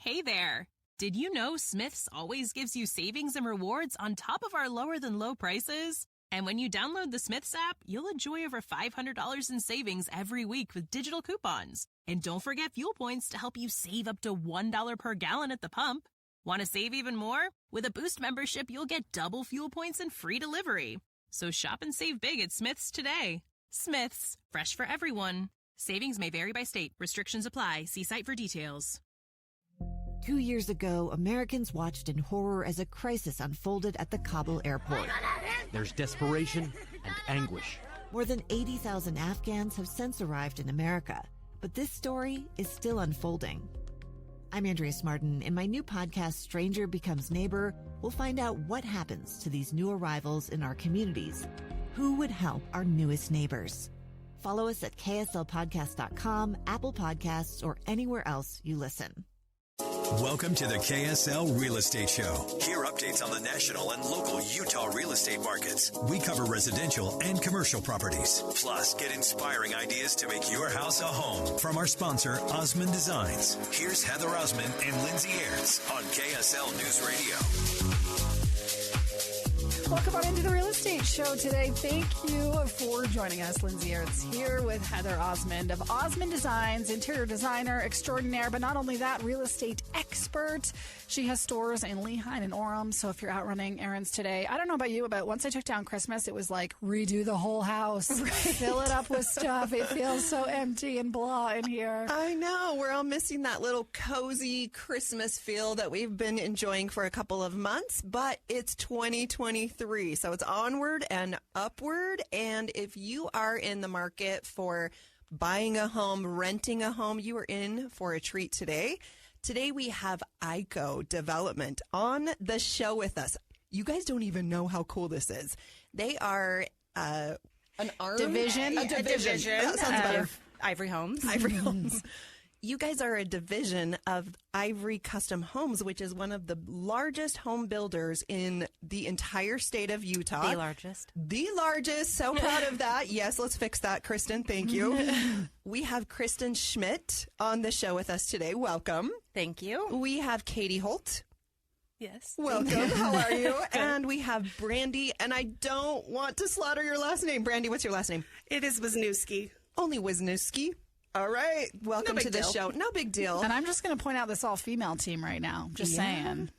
Hey there! Did you know Smith's always gives you savings and rewards on top of our lower-than-low prices? And when you download the Smith's app, you'll enjoy over $500 in savings every week with digital coupons. And don't forget fuel points to help you save up to $1 per gallon at the pump. Want to save even more? With a Boost membership, you'll get double fuel points and free delivery. So shop and save big at Smith's today. Smith's, fresh for everyone. Savings may vary by state. Restrictions apply. See site for details. 2 years ago, Americans watched in horror as a crisis unfolded at the Kabul airport. There's desperation and anguish. More than 80,000 Afghans have since arrived in America, but this story is still unfolding. I'm Andrea Smartin. In my new podcast, Stranger Becomes Neighbor, we'll find out what happens to these new arrivals in our communities. Who would help our newest neighbors? Follow us at kslpodcast.com, Apple Podcasts, or anywhere else you listen. Welcome to the KSL Real Estate Show. Hear updates on the national and local Utah real estate markets. We cover residential and commercial properties. Plus, get inspiring ideas to make your house a home from our sponsor, Osmond Designs. Here's Heather Osmond and Lindsay Aerts on KSL News Radio. Welcome on into the Real Estate Show today. Thank you for joining us. Lindsay Aerts here with Heather Osmond of Osmond Designs, interior designer extraordinaire, but not only that, real estate expert. She has stores in Lehi and Orem, so if you're out running errands today, I don't know about you, but once I took down Christmas, it was like redo the whole house, fill it up with stuff. It feels so empty and blah in here. I know. We're all missing that little cozy Christmas feel that we've been enjoying for a couple of months, but it's 2023, so it's onward and upward. And if you are in the market for buying a home, renting a home, you are in for a treat today. Today we have ICO Development on the show with us. You guys don't even know how cool this is. They are an arm? Division. A division. That sounds better. Ivory Homes. Ivory Homes. You guys are a division of Ivory Custom Homes, which is one of the largest home builders in the entire state of Utah. The largest. The largest. So proud of that. Yes, let's fix that, Kristen. Thank you. We have Kristen Schmidt on the show with us today. Welcome. Thank you. We have Katie Holt. Yes. Welcome. How are you? And we have Brandee, and I don't want to slaughter your last name. Brandee, what's your last name? It is Wisniewski. Only Wisniewski. All right. Welcome to the show. No big deal. And I'm just going to point out this all-female team right now. Just saying.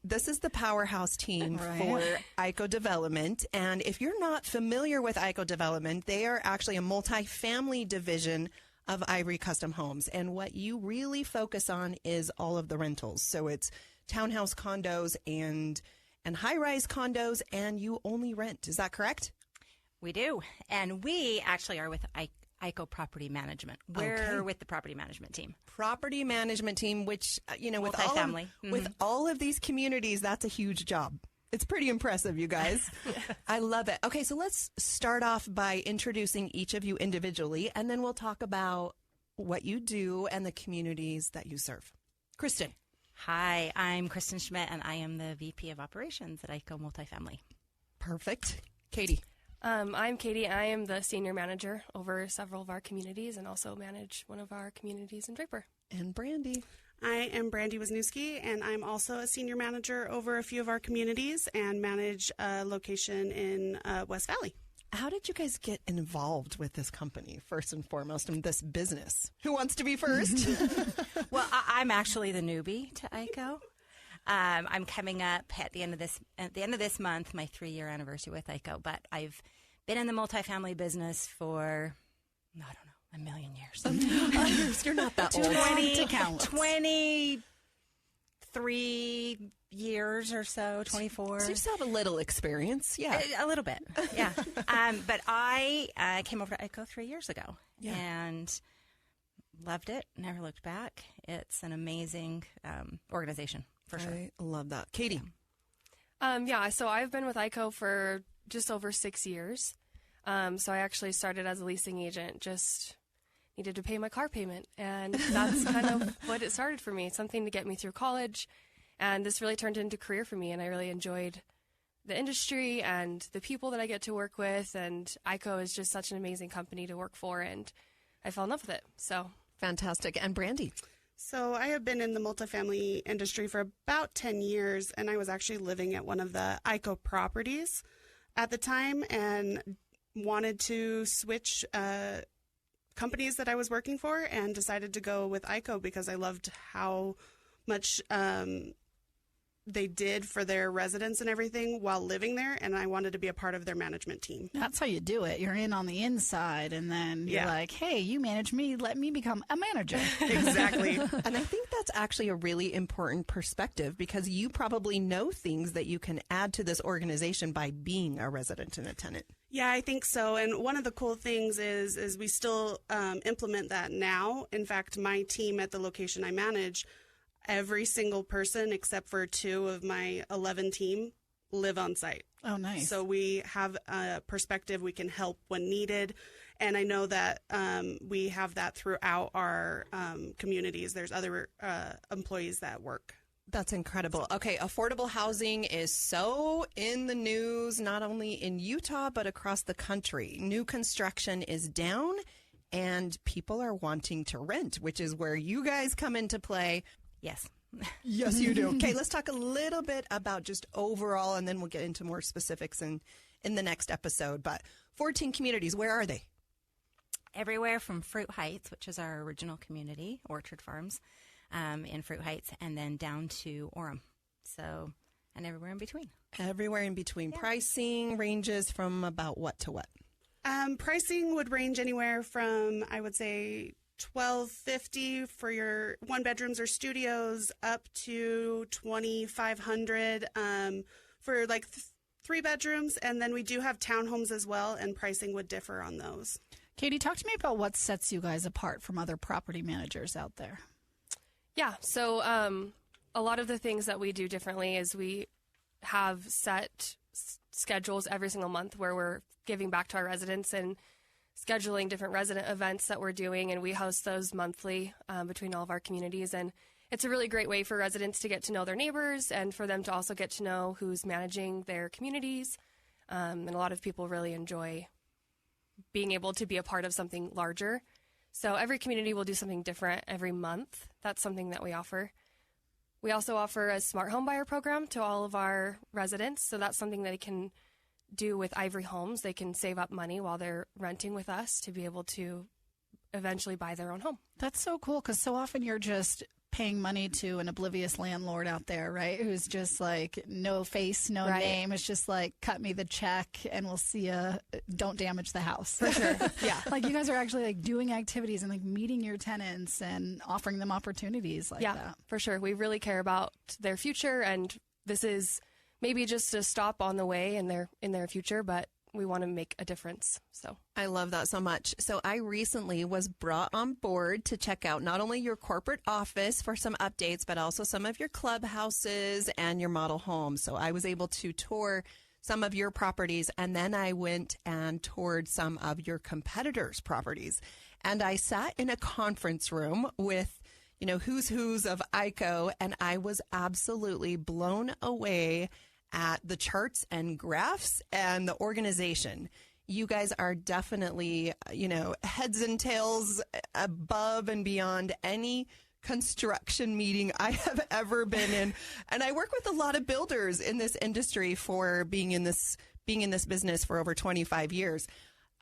This is the powerhouse team for ICO Development. And if you're not familiar with ICO Development, they are actually a multi-family division of Ivory Custom Homes. And what you really focus on is all of the rentals. So it's townhouse condos and high-rise condos, and you only rent. Is that correct? We do. And we actually are with ICO Property Management. We're with the property management team. Property management team, which, with with all of these communities, that's a huge job. It's pretty impressive, you guys. I love it. Okay, so let's start off by introducing each of you individually, and then we'll talk about what you do and the communities that you serve. Kristen. Hi, I'm Kristen Schmidt, and I am the VP of Operations at ICO Multifamily. Perfect. Katie. I'm Katie. I am the senior manager over several of our communities and also manage one of our communities in Draper. And Brandee. I am Brandee Wisniewski, and I'm also a senior manager over a few of our communities and manage a location in West Valley. How did you guys get involved with this company, first and foremost, in this business? Who wants to be first? Well, I'm actually the newbie to ICO. I'm coming up at the end of this month, my 3-year anniversary with ICO. But I've been in the multifamily business for, I don't know, a million years. You're not that old. 23 years or so, 24. So you still have a little experience, yeah. A little bit, yeah. But I came over to ICO 3 years ago and loved it, never looked back. It's an amazing organization. For sure. I love that. Katie. So I've been with ICO for just over 6 years. So I actually started as a leasing agent, just needed to pay my car payment. And that's kind of what it started for me, something to get me through college. And this really turned into a career for me. And I really enjoyed the industry and the people that I get to work with. And ICO is just such an amazing company to work for. And I fell in love with it. So fantastic. And Brandee. So I have been in the multifamily industry for about 10 years, and I was actually living at one of the ICO properties at the time and wanted to switch companies that I was working for and decided to go with ICO because I loved how much they did for their residents and everything while living there, and I wanted to be a part of their management team. That's how you do it. You're in on the inside, and then you're like, hey, you manage me, let me become a manager. Exactly. And I think that's actually a really important perspective because you probably know things that you can add to this organization by being a resident and a tenant. Yeah, I think so. And one of the cool things is we still implement that now. In fact, my team at the location I manage, every single person except for 2 of my 11 team live on site. Oh, nice. So we have a perspective. We can help when needed. And I know that we have that throughout our communities. There's other employees that work. That's incredible. Okay, affordable housing is so in the news, not only in Utah, but across the country. New construction is down and people are wanting to rent, which is where you guys come into play. Yes. Yes, you do. Okay, let's talk a little bit about just overall, and then we'll get into more specifics in the next episode. But 14 communities, where are they? Everywhere from Fruit Heights, which is our original community, Orchard Farms, in Fruit Heights, and then down to Orem. So, and everywhere in between. Everywhere in between. Yeah. Pricing ranges from about what to what? Pricing would range anywhere from, I would say, $1,250 for your 1-bedrooms or studios up to $2,500 for like 3 bedrooms. And then we do have townhomes as well, and pricing would differ on those. Katie, talk to me about what sets you guys apart from other property managers out there. Yeah, so a lot of the things that we do differently is we have set schedules every single month where we're giving back to our residents and scheduling different resident events that we're doing, and we host those monthly between all of our communities. And it's a really great way for residents to get to know their neighbors and for them to also get to know who's managing their communities. And a lot of people really enjoy being able to be a part of something larger. So every community will do something different every month. That's something that we offer. We also offer a smart home buyer program to all of our residents. So that's something that they can do with Ivory Homes. They can save up money while they're renting with us to be able to eventually buy their own home. That's so cool because so often you're just paying money to an oblivious landlord out there, right? Who's just like no face, no name. It's just like cut me the check and we'll see you. Don't damage the house. For sure. Yeah. Like you guys are actually like doing activities and like meeting your tenants and offering them opportunities like that. Yeah, for sure. We really care about their future, and this is maybe just a stop on the way in their future, but we want to make a difference. So I love that so much. So I recently was brought on board to check out not only your corporate office for some updates, but also some of your clubhouses and your model homes. So I was able to tour some of your properties, and then I went and toured some of your competitors' properties. And I sat in a conference room with, you know, who's of ICO, and I was absolutely blown away at the charts and graphs and the organization. You guys are definitely, you know, heads and tails above and beyond any construction meeting I have ever been in. And I work with a lot of builders in this industry for being in this business for over 25 years.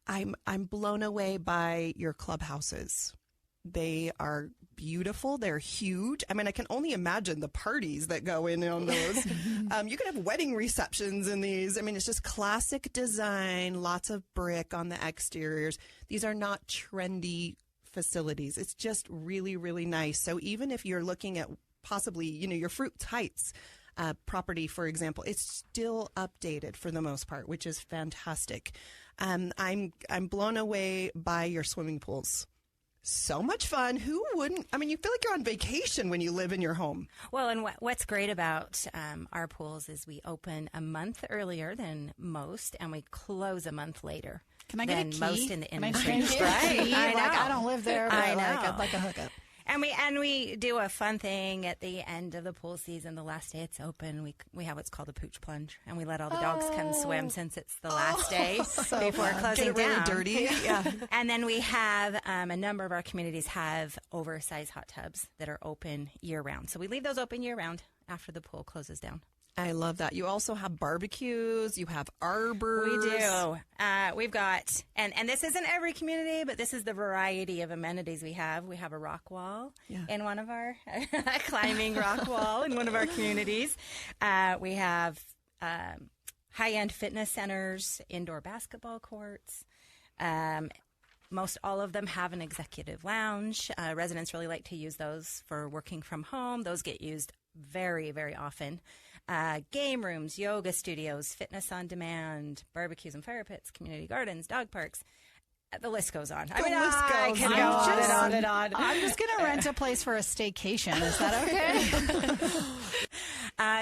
I'm blown away by your clubhouses. They are beautiful. They're huge. I mean, I can only imagine the parties that go in on those. You can have wedding receptions in these. I mean, it's just classic design, lots of brick on the exteriors. These are not trendy facilities. It's just really, really nice. So even if you're looking at possibly, you know, your Fruit Heights property, for example, it's still updated for the most part, which is fantastic. I'm blown away by your swimming pools. So much fun. Who wouldn't? I mean, you feel like you're on vacation when you live in your home. Well, and what's great about our pools is we open a month earlier than most, and we close a month later. Can I get a key? Most in the industry. Right. I know. Like, I don't live there, but I'd like a hookup. And we do a fun thing at the end of the pool season. The last day it's open, we have what's called a pooch plunge, and we let all the dogs come swim since it's the last day before closing Get it really down. dirty. Yeah. And then we have a number of our communities have oversized hot tubs that are open year round. So we leave those open year round after the pool closes down. I love that. You also have barbecues. You have arbors. We do. We've got, and this isn't every community, but this is the variety of amenities we have. We have a rock wall in one of our, climbing rock wall in one of our communities. We have high-end fitness centers, indoor basketball courts. Most all of them have an executive lounge. Residents really like to use those for working from home. Those get used very, very often. Game rooms, yoga studios, fitness on demand, barbecues and fire pits, community gardens, dog parks. The list goes on. I can go on and on and on. I'm just going to rent a place for a staycation. Is that okay?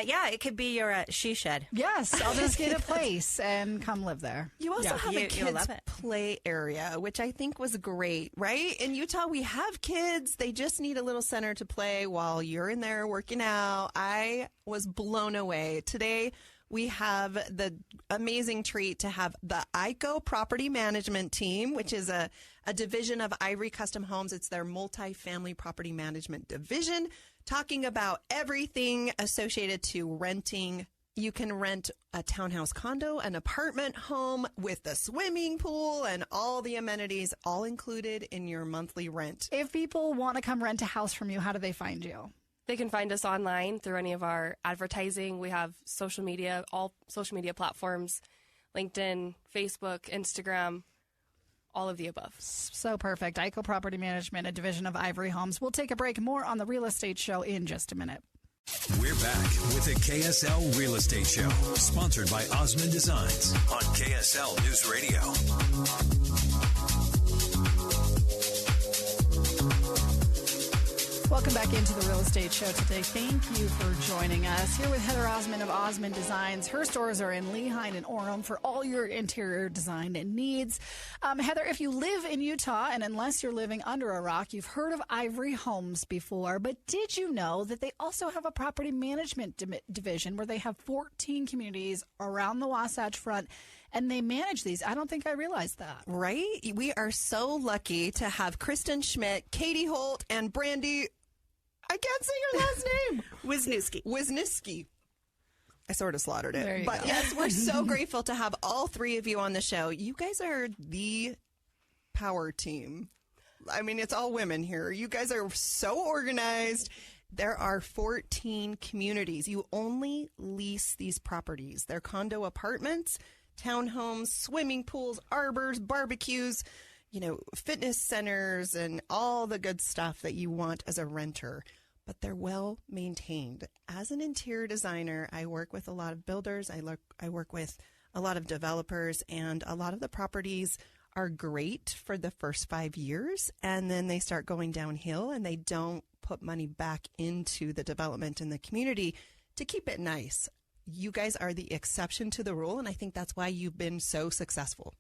Yeah, it could be your she shed. Yes, I'll just get a place and come live there. You also have a you'll kids love it. play area, which I think was great, right? In Utah, we have kids. They just need a little center to play while you're in there working out. I was blown away. Today, we have the amazing treat to have the ICO Property Management Team, which is a division of Ivory Custom Homes. It's their multifamily property management division, talking about everything associated to renting. You can rent a townhouse condo, an apartment home with the swimming pool and all the amenities all included in your monthly rent. If people want to come rent a house from you, how do they find you? They can find us online through any of our advertising. We have social media, all social media platforms, LinkedIn, Facebook, Instagram, all of the above. So perfect. ICO Property Management, a division of Ivory Homes. We'll take a break. More on the Real Estate Show in just a minute. We're back with the KSL Real Estate Show, sponsored by Osmond Designs on KSL News Radio. Welcome back into the Real Estate Show today. Thank you for joining us. Here with Heather Osmond of Osmond Designs. Her stores are in Lehi and Orem for all your interior design needs. Heather, if you live in Utah, and unless you're living under a rock, you've heard of Ivory Homes before, but did you know that they also have a property management division where they have 14 communities around the Wasatch Front, and they manage these? I don't think I realized that. Right? We are so lucky to have Kristen Schmidt, Katie Holt, and Brandee. I can't say your last name. Wisniewski. I sort of slaughtered it. But yes, we're so grateful to have all three of you on the show. You guys are the power team. I mean, it's all women here. You guys are so organized. There are 14 communities. You only lease these properties. They're condo apartments, townhomes, swimming pools, arbors, barbecues, fitness centers, and all the good stuff that you want as a renter. But they're well maintained. As an interior designer, I work with a lot of builders. I work with a lot of developers, and a lot of the properties are great for the first 5 years, and then they start going downhill, and they don't put money back into the development in the community to keep it nice. You guys are the exception to the rule, and I think that's why you've been so successful.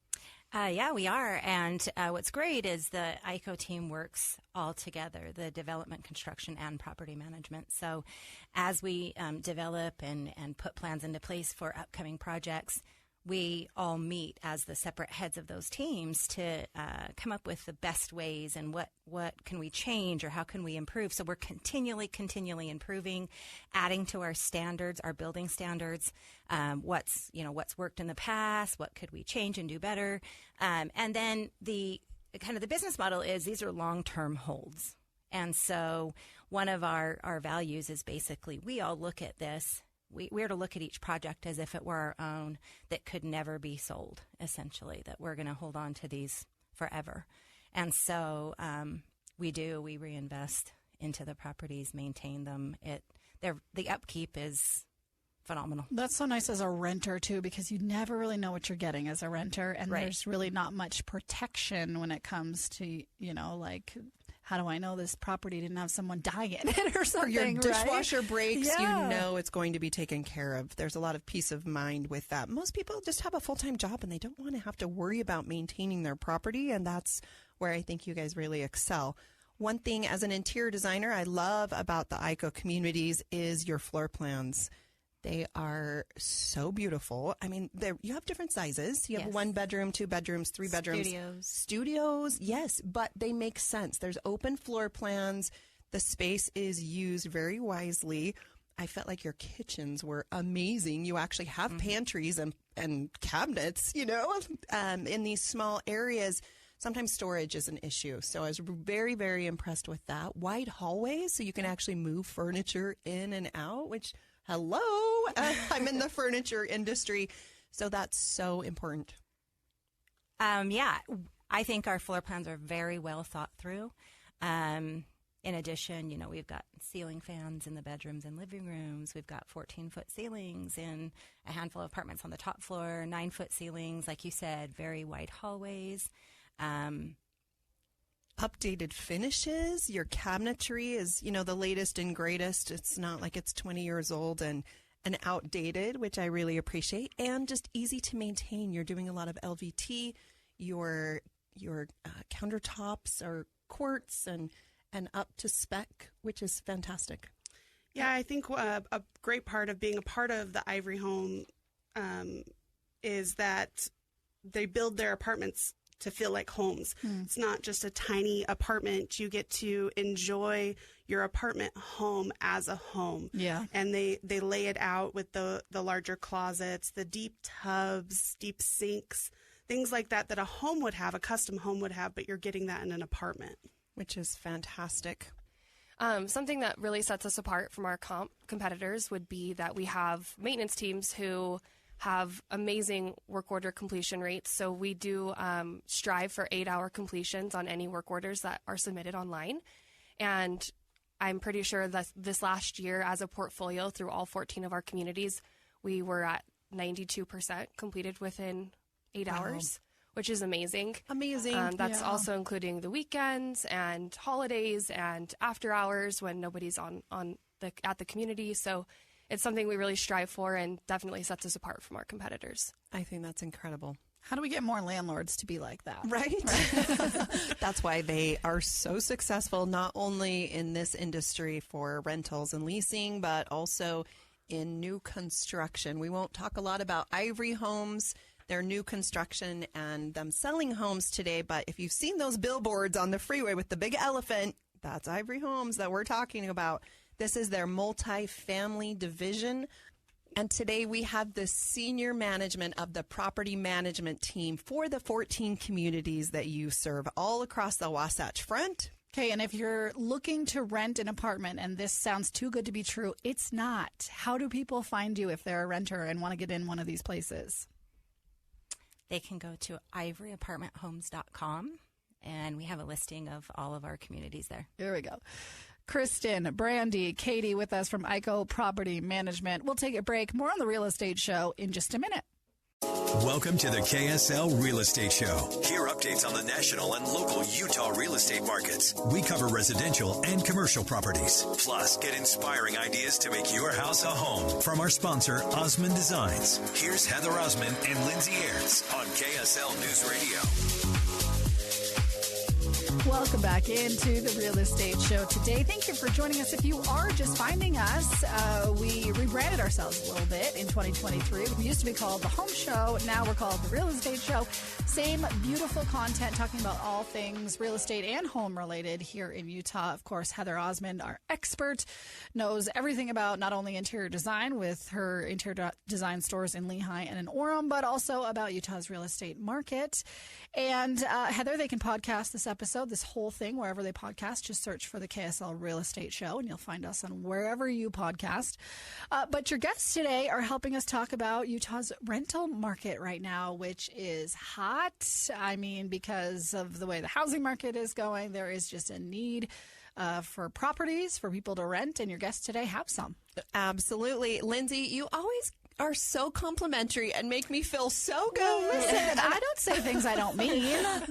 Yeah, we are. And what's great is the ICO team works all together, the development, construction, and property management. So as we develop and put plans into place for upcoming projects, we all meet as the separate heads of those teams to come up with the best ways and what can we change or how can we improve. So we're continually improving, adding to our standards, our building standards, what's worked in the past, what could we change and do better. And then the business model is these are long-term holds. And so one of our values is basically we all look at this. We're to look at each project as if it were our own, that could never be sold, essentially, that we're going to hold on to these forever. And so we reinvest into the properties, maintain them. The upkeep is phenomenal. That's so nice as a renter, too, because you never really know what you're getting as a renter. And there's really not much protection when it comes to, how do I know this property didn't have someone die in it or something? Or your dishwasher breaks, Yeah. you know it's going to be taken care of. There's a lot of peace of mind with that. Most people just have a full-time job and they don't want to have to worry about maintaining their property, and that's where I think you guys really excel. One thing as an interior designer I love about the ICO communities is your floor plans. They are so beautiful. I mean, you have different sizes. You have 1 bedroom, 2 bedrooms, 3 bedrooms. Studios, yes, but they make sense. There's open floor plans. The space is used very wisely. I felt like your kitchens were amazing. You actually have pantries and cabinets, in these small areas. Sometimes storage is an issue. So I was very, very impressed with that. Wide hallways, so you can actually move furniture in and out, which, hello, I'm in the furniture industry. So that's so important. Yeah, I think our floor plans are very well thought through. In addition, we've got ceiling fans in the bedrooms and living rooms. We've got 14-foot ceilings in a handful of apartments on the top floor, 9-foot ceilings, like you said, very wide hallways. Updated finishes. Your cabinetry is, the latest and greatest. It's not like it's 20 years old and outdated, which I really appreciate, and just easy to maintain. You're doing a lot of LVT. Your countertops are quartz and up to spec, which is fantastic. Yeah, I think a great part of being a part of the Ivory Home is that they build their apartments to feel like homes. It's not just a tiny apartment. You get to enjoy your apartment home as a home. Yeah. And they lay it out with the larger closets, the deep tubs, deep sinks, things like that a home would have, a custom home would have, but you're getting that in an apartment. Which is fantastic. Something that really sets us apart from our competitors would be that we have maintenance teams who have amazing work order completion rates. So we do strive for 8-hour completions on any work orders that are submitted online. And I'm pretty sure that this last year as a portfolio through all 14 of our communities, we were at 92% completed within 8 hours, which is amazing. Amazing. That's also including the weekends and holidays and after hours when nobody's at the community. So it's something we really strive for and definitely sets us apart from our competitors. I think that's incredible. How do we get more landlords to be like that? Right? That's why they are so successful, not only in this industry for rentals and leasing, but also in new construction. We won't talk a lot about Ivory Homes, their new construction, and them selling homes today. But if you've seen those billboards on the freeway with the big elephant, that's Ivory Homes that we're talking about. This is their multi-family division. And today we have the senior management of the property management team for the 14 communities that you serve all across the Wasatch Front. Okay, and if you're looking to rent an apartment and this sounds too good to be true, it's not. How do people find you if they're a renter and want to get in one of these places? They can go to ivoryapartmenthomes.com, and we have a listing of all of our communities there. There we go. Kristen, Brandee, Katie with us from ICO Property Management. We'll take a break. More on the Real Estate Show in just a minute. Welcome to the KSL Real Estate Show. Hear updates on the national and local Utah real estate markets. We cover residential and commercial properties. Plus, get inspiring ideas to make your house a home from our sponsor, Osmond Designs. Here's Heather Osmond and Lindsay Aerts on KSL News Radio. Welcome back into the Real Estate Show today. Thank you for joining us. If you are just finding us, we rebranded ourselves a little bit in 2023. We used to be called The Home Show. Now we're called The Real Estate Show. Same beautiful content talking about all things real estate and home related here in Utah. Of course, Heather Osmond, our expert, knows everything about not only interior design with her interior design stores in Lehi and in Orem, but also about Utah's real estate market. And Heather, they can podcast this episode, this whole thing, wherever they podcast. Just search for the KSL Real Estate Show, and you'll find us on wherever you podcast. But your guests today are helping us talk about Utah's rental market right now, which is hot. I mean, because of the way the housing market is going, there is just a need for properties for people to rent, and your guests today have some. Absolutely. Lindsay, you always are so complimentary and make me feel so good. Listen, I don't say things I don't mean.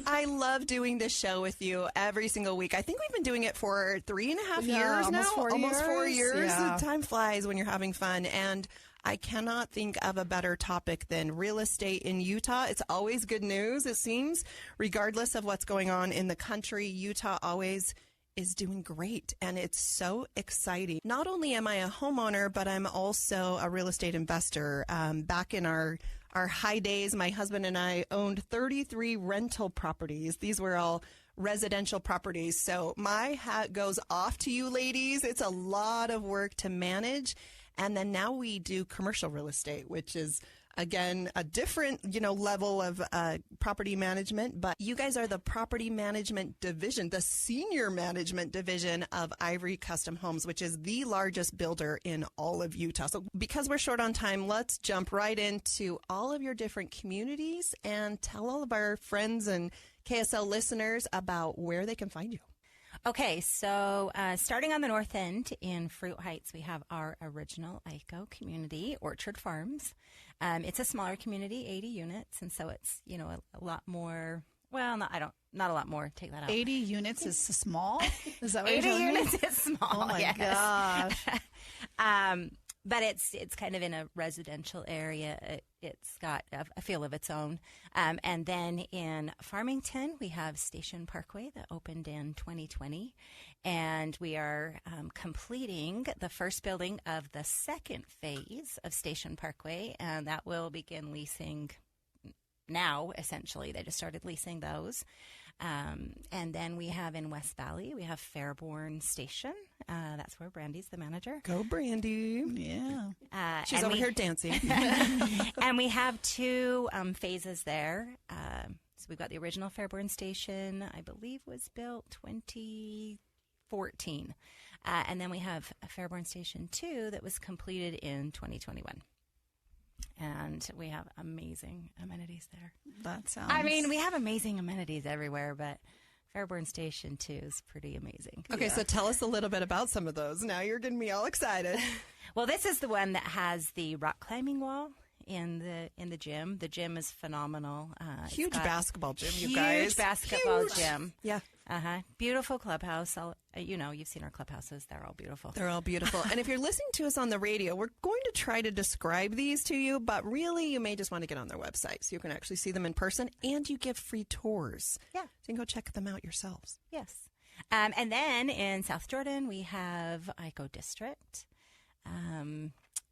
I love doing this show with you every single week. I think we've been doing it for 3.5 years now. Almost 4 years. Yeah. Time flies when you're having fun. And I cannot think of a better topic than real estate in Utah. It's always good news, it seems. Regardless of what's going on in the country, Utah always is doing great, and it's so exciting. Not only am I a homeowner, but I'm also a real estate investor. Back in our high days, my husband and I owned 33 rental properties. These were all residential properties. So my hat goes off to you ladies. It's a lot of work to manage. And then now we do commercial real estate, which is, again, a different, level of property management. But you guys are the property management division, the senior management division of Ivory Custom Homes, which is the largest builder in all of Utah. So because we're short on time, let's jump right into all of your different communities and tell all of our friends and KSL listeners about where they can find you. Okay, so starting on the north end in Fruit Heights, we have our original ICO community, Orchard Farms. It's a smaller community, 80 units, and so it's, a lot more, well, not a lot more, take that out. 80 units is small? Is that what 80 you're telling me? units is small, Oh my yes. gosh. But it's kind of in a residential area. It's got a feel of its own. And then in Farmington, we have Station Parkway that opened in 2020. And we are completing the first building of the second phase of Station Parkway. And that will begin leasing now, essentially. They just started leasing those. And then we have in West Valley, we have Fairborn Station. That's where Brandee's the manager. Go, Brandee. Yeah. She's over here dancing. And we have two phases there. So we've got the original Fairborn Station, I believe was built 2014. And then we have a Fairborn Station 2 that was completed in 2021. And we have amazing amenities there. That sounds... I mean, we have amazing amenities everywhere, but Fairborn Station 2 is pretty amazing. Okay, so tell us a little bit about some of those. Now you're getting me all excited. Well, this is the one that has the rock climbing wall in the gym. The gym is phenomenal. Huge basketball gym, you huge guys. Huge basketball gym. Yeah. Beautiful clubhouse. You've seen our clubhouses. They're all beautiful. They're all beautiful. And if you're listening to us on the radio, we're going to try to describe these to you, but really you may just want to get on their website so you can actually see them in person, and you give free tours. Yeah. So you can go check them out yourselves. Yes. And then in South Jordan, we have ICO District.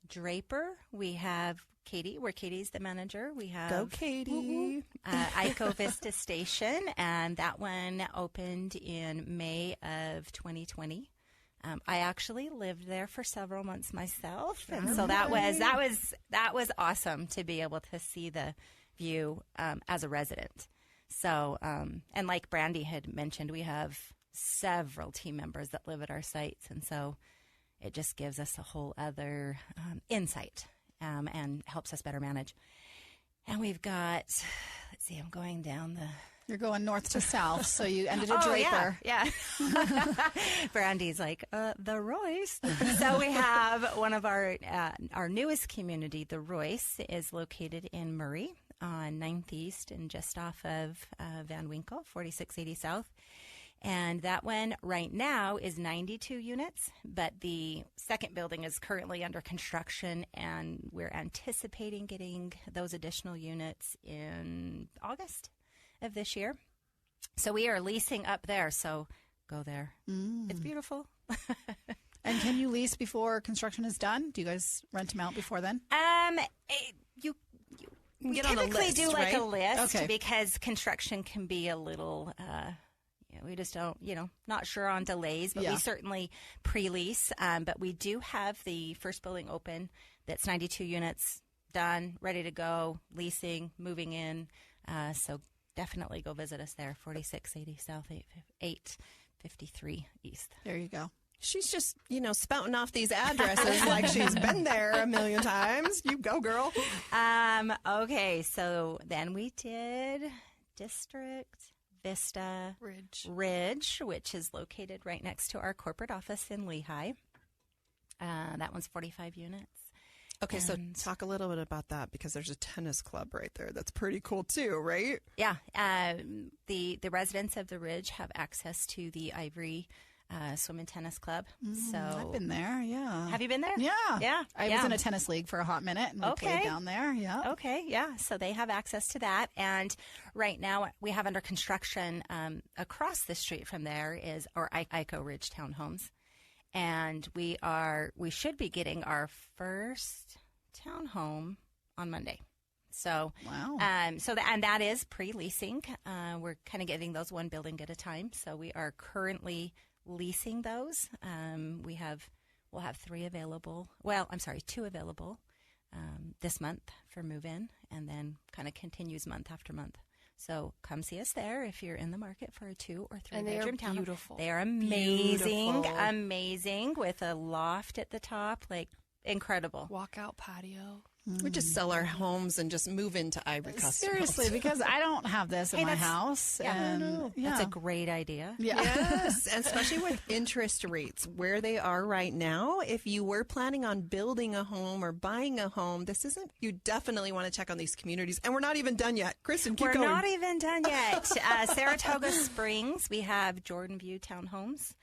Draper, we have Katie, where Katie's the manager. We have Go Katie. ICO Vista Station, and that one opened in May of 2020. I actually lived there for several months myself, and so that was awesome to be able to see the view as a resident. So, and like Brandee had mentioned, we have several team members that live at our sites, and so it just gives us a whole other insight and helps us better manage. And we've got, let's see, I'm going down the... You're going north to south, so you ended at Draper. Yeah. Brandee's like, the Royce. So we have one of our newest community, the Royce, is located in Murray on 9th East and just off of Van Winkle, 4680 South. And that one right now is 92 units, but the second building is currently under construction, and we're anticipating getting those additional units in August of this year. So we are leasing up there, so go there. It's beautiful. And can you lease before construction is done? Do you guys rent them out before then? We get on a typically list, do like right? a list, Okay. because construction can be a little... we just don't, not sure on delays, but Yeah. we certainly pre-lease. But we do have the first building open that's 92 units done, ready to go, leasing, moving in. So definitely go visit us there, 4680 South, 853 East. There you go. She's just, spouting off these addresses like she's been there a million times. You go, girl. Okay, so then we did District... Vista Ridge, which is located right next to our corporate office in Lehigh. That one's 45 units. Okay, so talk a little bit about that, because there's a tennis club right there. That's pretty cool too, right? Yeah. The residents of the Ridge have access to the Ivory swim and tennis club. So I've been there, yeah. Have you been there? Yeah. Yeah. I was in a tennis league for a hot minute and we played down there. Yeah. Okay, yeah. So they have access to that. And right now we have under construction across the street from there is our ICO Ridge Townhomes. And we should be getting our first townhome on Monday. So, wow. And that is pre-leasing. We're kind of getting those one building at a time. So we are currently leasing those. We'll have 2 available this month for move-in, and then kind of continues month after month. So come see us there if you're in the market for a 2 or 3 bedroom town. Beautiful. They are amazing with a loft at the top, like incredible. Walkout patio. We just sell our homes and just move into Ivory Custom. Seriously, because I don't have this in my house. That's a great idea. Yeah. Yes, and especially with interest rates where they are right now. If you were planning on building a home or buying a home, you definitely want to check on these communities. And we're not even done yet. Kristen, keep going. We're not even done yet. Saratoga Springs, we have Jordan View Townhomes.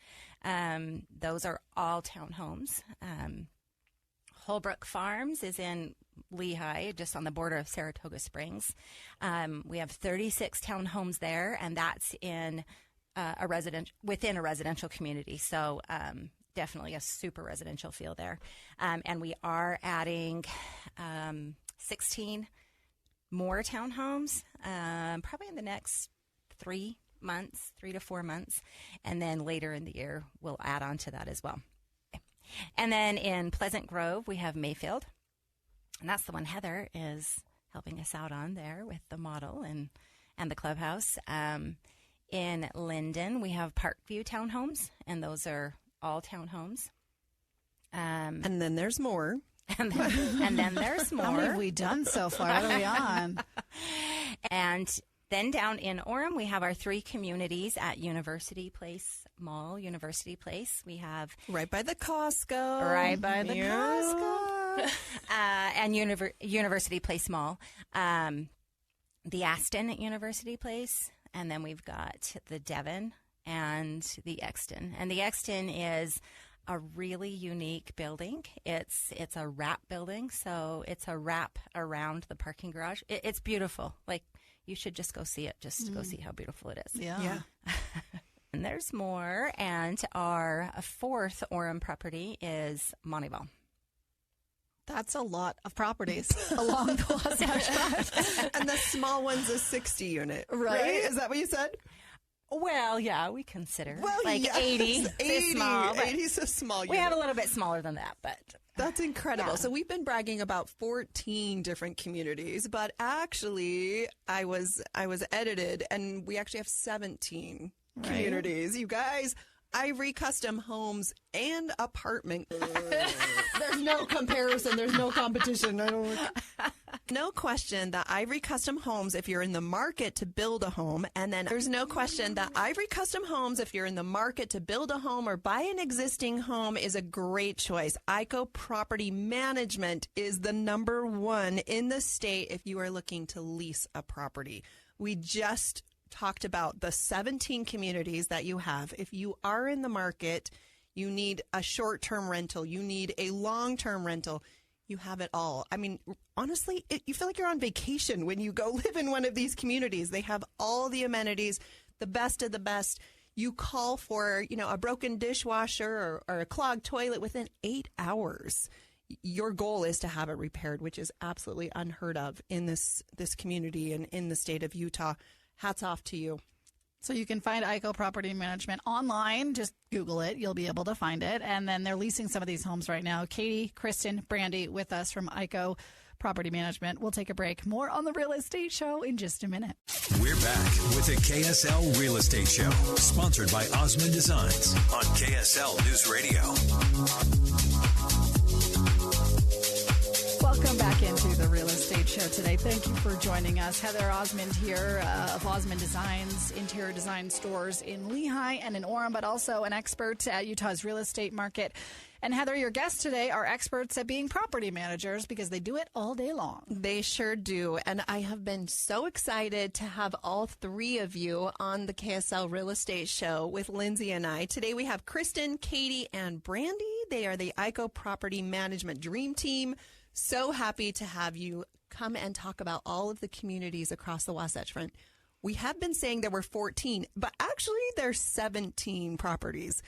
Those are all townhomes. Holbrook Farms is in Lehigh, just on the border of Saratoga Springs. We have 36 townhomes there, and that's in within a residential community. So definitely a super residential feel there. And we are adding 16 more townhomes, probably in the next 3 to 4 months. And then later in the year, we'll add on to that as well. And then in Pleasant Grove, we have Mayfield. And that's the one Heather is helping us out on there with the model and the clubhouse. In Linden, we have Parkview Townhomes, and those are all townhomes. And then there's more. And then there's more. How many have we done so far? What are we on? And then down in Orem, we have our 3 communities at University Place Mall, University Place. We have... Right by the Costco. Right by the Costco. And University Place Mall. The Aston at University Place. And then we've got the Devon and the Exton. And the Exton is a really unique building. It's a wrap building, so it's a wrap around the parking garage. It's beautiful. Like, you should just go see it, just to go see how beautiful it is. Yeah. And there's more. And our 4th Orem property is Monteval. That's a lot of properties along the Wasatch Front. And the small one's a 60 unit, right? Is that what you said? Well, yeah, we consider. Well, like yes, 80 is small. 80 is a small unit. We have a little bit smaller than that, but... That's incredible. Yeah. So we've been bragging about 14 different communities, but actually I was edited and we actually have 17 communities. You guys, Ivory Custom Homes and Apartment. There's no comparison. There's no competition. No question that Ivory Custom Homes, if you're in the market to build a home, and then there's no question that Ivory Custom Homes, if you're in the market to build a home or buy an existing home, is a great choice. ICO Property Management is the #1 in the state if you are looking to lease a property. We just talked about the 17 communities that you have. If you are in the market, you need a short-term rental, you need a long-term rental, you have it all. I mean, honestly, you feel like you're on vacation when you go live in one of these communities. They have all the amenities, the best of the best. You call for, a broken dishwasher or a clogged toilet within 8 hours. Your goal is to have it repaired, which is absolutely unheard of in this community and in the state of Utah. Hats off to you. So you can find ICO Property Management online. Just Google it. You'll be able to find it. And then they're leasing some of these homes right now. Katie, Kristen, Brandee with us from ICO Property Management. We'll take a break. More on The Real Estate Show in just a minute. We're back with the KSL Real Estate Show, sponsored by Osmond Designs on KSL News Radio. Welcome back into the Real Estate Show today. Thank you for joining us. Heather Osmond here of Osmond Designs, interior design stores in Lehigh and in Orem, but also an expert at Utah's real estate market. And Heather, your guests today are experts at being property managers because they do it all day long. They sure do. And I have been so excited to have all three of you on the KSL Real Estate Show with Lindsay and I. Today we have Kristen, Katie, and Brandee. They are the ICO Property Management Dream Team. So happy to have you come and talk about all of the communities across the Wasatch Front. We have been saying there were 14, but actually there's 17 properties,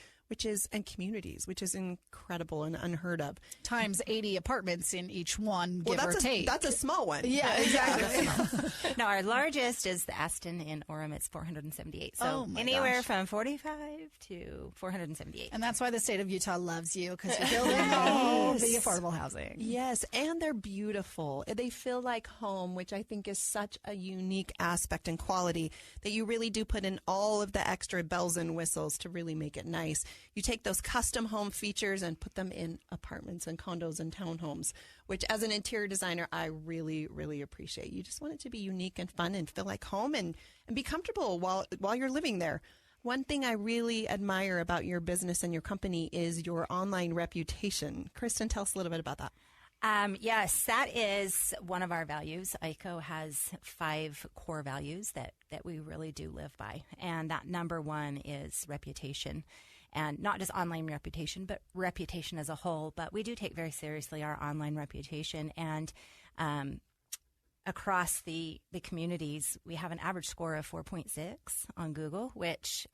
and communities, which is incredible and unheard of. Times 80 apartments in each one, give or take. That's a small one. Yeah, exactly. No, our largest is the Aston in Orem. It's 478. So anywhere from 45 to 478. And that's why the state of Utah loves you, because you're building all the affordable housing. Yes, and they're beautiful. They feel like home, which I think is such a unique aspect and quality that you really do put in all of the extra bells and whistles to really make it nice. You take those custom home features and put them in apartments and condos and townhomes, which as an interior designer, I really, really appreciate. You just want it to be unique and fun and feel like home and be comfortable while you're living there. One thing I really admire about your business and your company is your online reputation. Kristen, tell us a little bit about that. Yes, that is one of our values. ICO has 5 core values that we really do live by. And that number one is reputation. And not just online reputation, but reputation as a whole. But we do take very seriously our online reputation. And across the communities, we have an average score of 4.6 on Google, which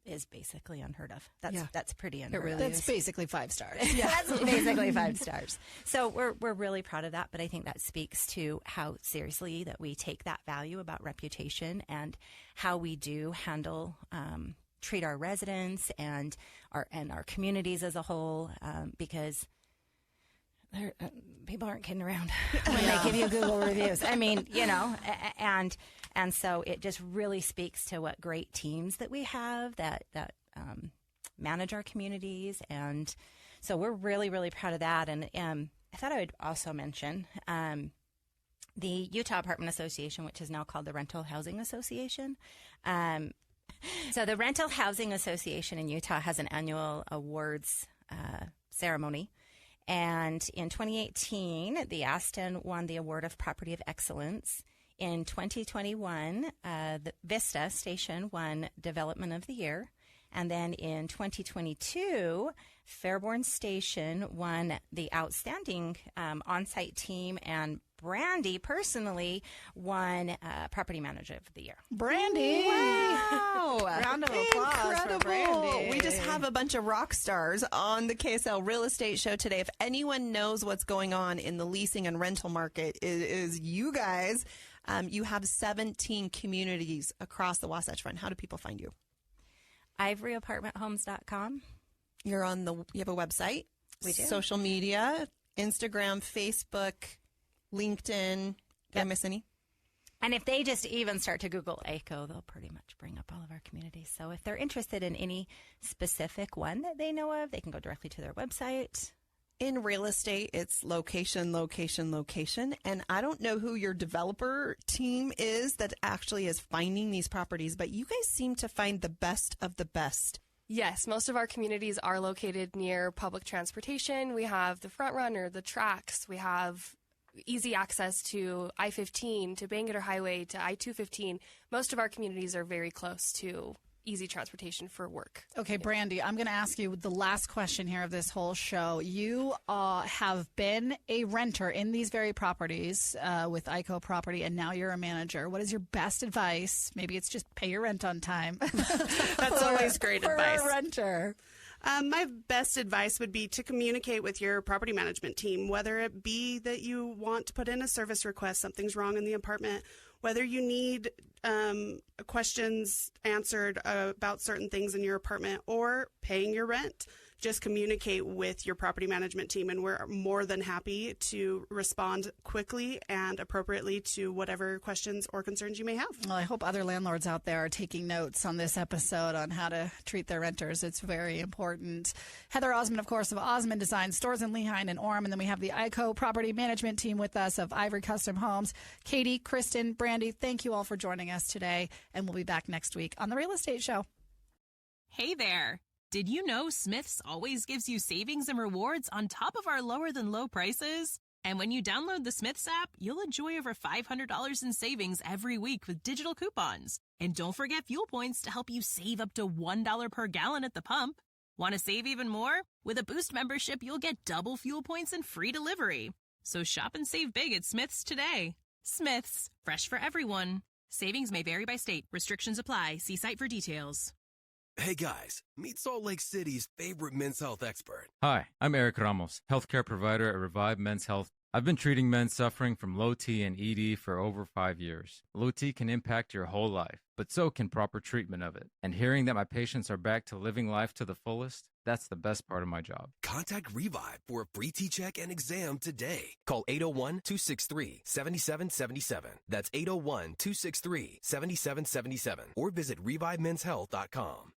is basically unheard of. That's pretty unheard of. That's basically 5 stars. Yeah, that's basically 5 stars. So we're really proud of that. But I think that speaks to how seriously that we take that value about reputation and how we do handle treat our residents and our communities as a whole, because people aren't kidding around when they give you Google reviews. I mean, and so it just really speaks to what great teams that we have that manage our communities, and so we're really, really proud of that. And I thought I would also mention the Utah Apartment Association, which is now called the Rental Housing Association. So the Rental Housing Association in Utah has an annual awards ceremony. And in 2018, the Aston won the Award of Property of Excellence. In 2021, the Vista Station won Development of the Year. And then in 2022, Fairborn Station won the Outstanding On-Site Team, and Brandee personally won Property Manager of the Year. Brandee! Wow! Round of applause for Brandee. We just have a bunch of rock stars on the KSL Real Estate Show today. If anyone knows what's going on in the leasing and rental market, it is you guys. You have 17 communities across the Wasatch Front. How do people find you? IvoryApartmentHomes.com. You have a website? We do. Social media, Instagram, Facebook, LinkedIn. Did I miss any? And if they just even start to Google ICO, they'll pretty much bring up all of our communities. So if they're interested in any specific one that they know of, they can go directly to their website. In real estate, it's location, location, location. And I don't know who your developer team is that actually is finding these properties, but you guys seem to find the best of the best. Yes, most of our communities are located near public transportation. We have the Front Runner, the tracks. We have easy access to I-15, to Bangerter Highway, to I-215. Most of our communities are very close to easy transportation for work. Okay, Brandee, I'm going to ask you the last question here of this whole show. You have been a renter in these very properties with ICO Property, and now you're a manager. What is your best advice? Maybe it's just pay your rent on time. That's always great advice. For a renter. My best advice would be to communicate with your property management team, whether it be that you want to put in a service request, something's wrong in the apartment, whether you need questions answered about certain things in your apartment, or paying your rent. Just communicate with your property management team, and we're more than happy to respond quickly and appropriately to whatever questions or concerns you may have. Well, I hope other landlords out there are taking notes on this episode on how to treat their renters. It's very important. Heather Osmond, of course, of Osmond Design, stores in Lehi and Orem. And then we have the ICO Property Management team with us of Ivory Custom Homes. Katie, Kristen, Brandee, thank you all for joining us today. And we'll be back next week on The Real Estate Show. Hey there. Did you know Smith's always gives you savings and rewards on top of our lower than low prices? And when you download the Smith's app, you'll enjoy over $500 in savings every week with digital coupons. And don't forget fuel points to help you save up to $1 per gallon at the pump. Want to save even more? With a Boost membership, you'll get double fuel points and free delivery. So shop and save big at Smith's today. Smith's, fresh for everyone. Savings may vary by state. Restrictions apply. See site for details. Hey guys, meet Salt Lake City's favorite men's health expert. Hi, I'm Eric Ramos, healthcare provider at Revive Men's Health. I've been treating men suffering from low T and ED for over 5 years. Low T can impact your whole life, but so can proper treatment of it. And hearing that my patients are back to living life to the fullest, that's the best part of my job. Contact Revive for a free T-check and exam today. Call 801-263-7777. That's 801-263-7777. Or visit ReviveMen'sHealth.com.